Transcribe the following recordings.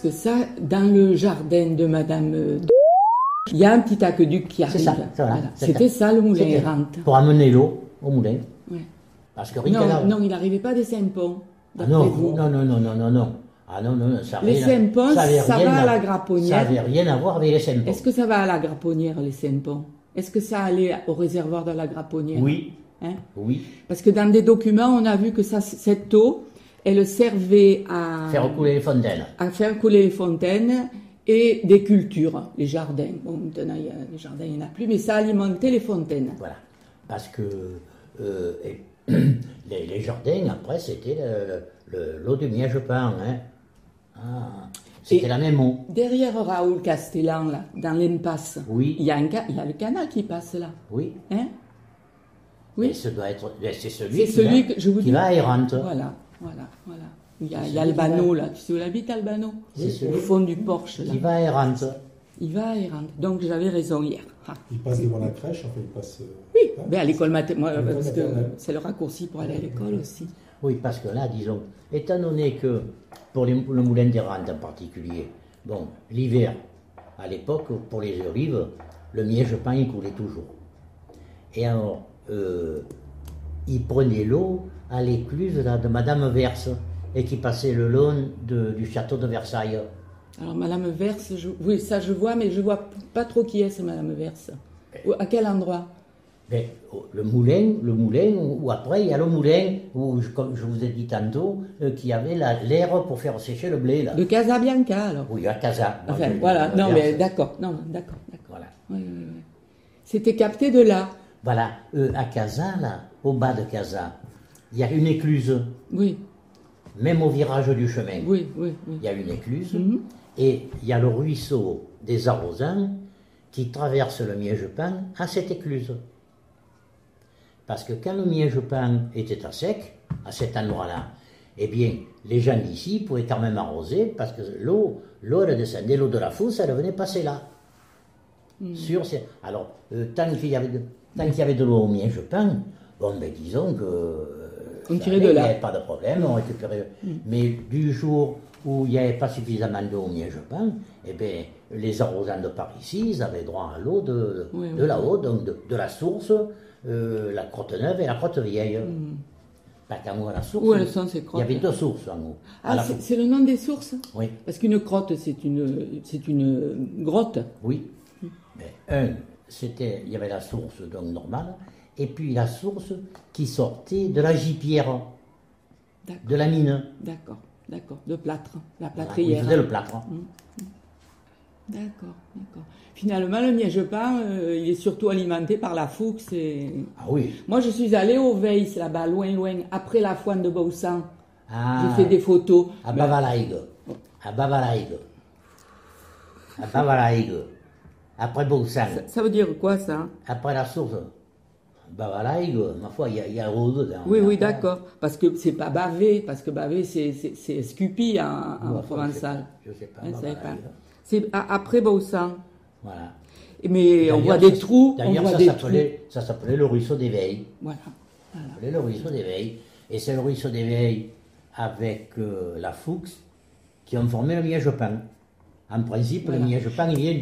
que ça, dans le jardin de Madame il y a un petit aqueduc qui arrive. C'est ça, voilà. C'était ça le moulin errant. Pour amener l'eau au moulin. Ouais. Parce que non, il n'arrivait pas des Saint-Pons. Non. Ah non, ça les Saint-Pons, ça va à la Grapponnière. Ça n'avait rien à voir avec les Saint-Pons. Est-ce que ça va à la Grapponnière, les Saint-Pons? Est-ce que ça allait au réservoir de la Grapponnière? Oui. Hein? Oui. Parce que dans des documents, on a vu que cette eau, elle servait à faire couler les fontaines. À faire couler les fontaines et des cultures, les jardins. Bon, maintenant, les jardins, il n'y en a plus, mais ça alimentait les fontaines. Voilà. Parce que les jardins, après, c'était l'eau de Miège-Pan. Hein. Ah, c'était la même eau. Derrière Raoul Castellan, là, dans l'impasse, oui. il y a le canal qui passe là. Oui. Hein? Oui. C'est celui qui va à Errante. Voilà. Il y a Albano, là. Tu sais où il habite, Albano? C'est au fond du porche, là. Il va à Errante. Il va à Errante. Donc, j'avais raison hier. Ah. Il passe devant la crèche, enfin, il passe... Oui, mais à l'école maternelle, parce que c'est le raccourci pour aller à l'école aussi. Oui, parce que là, disons, étant donné que, pour le moulin d'Errante en particulier, bon, l'hiver, à l'époque, pour les olives, le Miège-Pan, il coulait toujours. Et alors, il prenait l'eau à l'écluse de Madame Verse, et qui passait le long du château de Versailles. Alors, Madame Verse, oui, ça je vois, mais je vois pas trop qui est, Madame Verse. À quel endroit? Ben, le moulin, ou après, il y a le moulin, où, comme je vous ai dit tantôt, qui avait l'air pour faire sécher le blé, là. De Casabianca, alors? Oui, à Casa. Enfin, voilà, non, mais d'accord, d'accord. Voilà. Oui. C'était capté de là. Voilà, à Casa, là, au bas de Casa, il y a une écluse. Oui. Même au virage du chemin. Oui. Il y a une écluse, et il y a le ruisseau des Arrosins qui traverse le Miège-Pan à cette écluse. Parce que quand le Miège-Pan était à sec, à cet endroit-là, eh bien, les gens d'ici pouvaient quand même arroser, parce que l'eau, elle descendait, l'eau de la fosse, elle venait passer là. Alors, tant qu'il y avait de l'eau au Miège-Pan, bon, ben, disons que... on tirait de là. Il n'y avait pas de problème, on récupérait. Mais du jour où il n'y avait pas suffisamment d'eau au Miège-Pan, eh bien, les arrosants de par ici, ils avaient droit à l'eau de là-haut, donc de la source, la Crotte-Neuve et la Crotte-Vieille. Pas qu'en haut à la source. Où elles sont ces crottes? Il y avait deux sources en haut. Ah, c'est le nom des sources? Oui. Parce qu'une crotte, c'est une grotte. Oui. Mais il y avait la source donc normale, et puis la source qui sortait de la gipière, de la mine. D'accord, de plâtre, la plâtrière. Il faisait le plâtre. D'accord. Finalement, le Miège-Pan, il est surtout alimenté par la Fuchs. Ah oui. Moi, je suis allée au Weiss, là-bas, loin, après la foine de Baussan. Ah. J'ai fait des photos. À Bavalaïgue. Après Baussan. Ça veut dire quoi, ça? Après la source. Bavalaïgue, ma foi, il y a rose dedans. Oui, d'accord. Parce que c'est pas bavé, parce que bavé, c'est scupi en provençal. Je sais pas. C'est après Baussan. Voilà. Mais on voit des trous. D'ailleurs, ça s'appelait le ruisseau d'Éveil. Voilà. Ça s'appelait le ruisseau d'Éveil. Et c'est le ruisseau d'Éveil avec la Fuchs qui ont formé le Miège-Pan. En principe, le Miège-Pan, il vient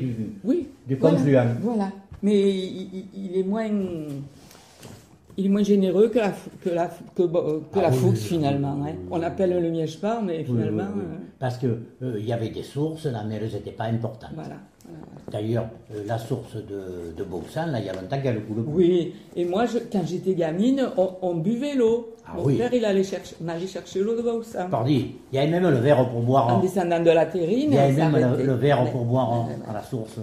du confluent. Voilà. Mais il est moins généreux que la Fuchs, finalement. Hein. On appelle le Miège-Pan, mais finalement... Parce qu'il y avait des sources, là, mais elles n'étaient pas importantes. Voilà. D'ailleurs, la source de Baussan, là, il y a longtemps qu'elle coule. Oui, et moi, quand j'étais gamine, on buvait l'eau. Mon père, on allait chercher l'eau de Baussan. Pardi, il y avait même le verre pour boire. En descendant de la terrine. Il y avait même le verre pour boire à la source.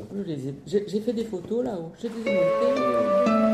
J'ai fait des photos là-haut. Je les ai montrées.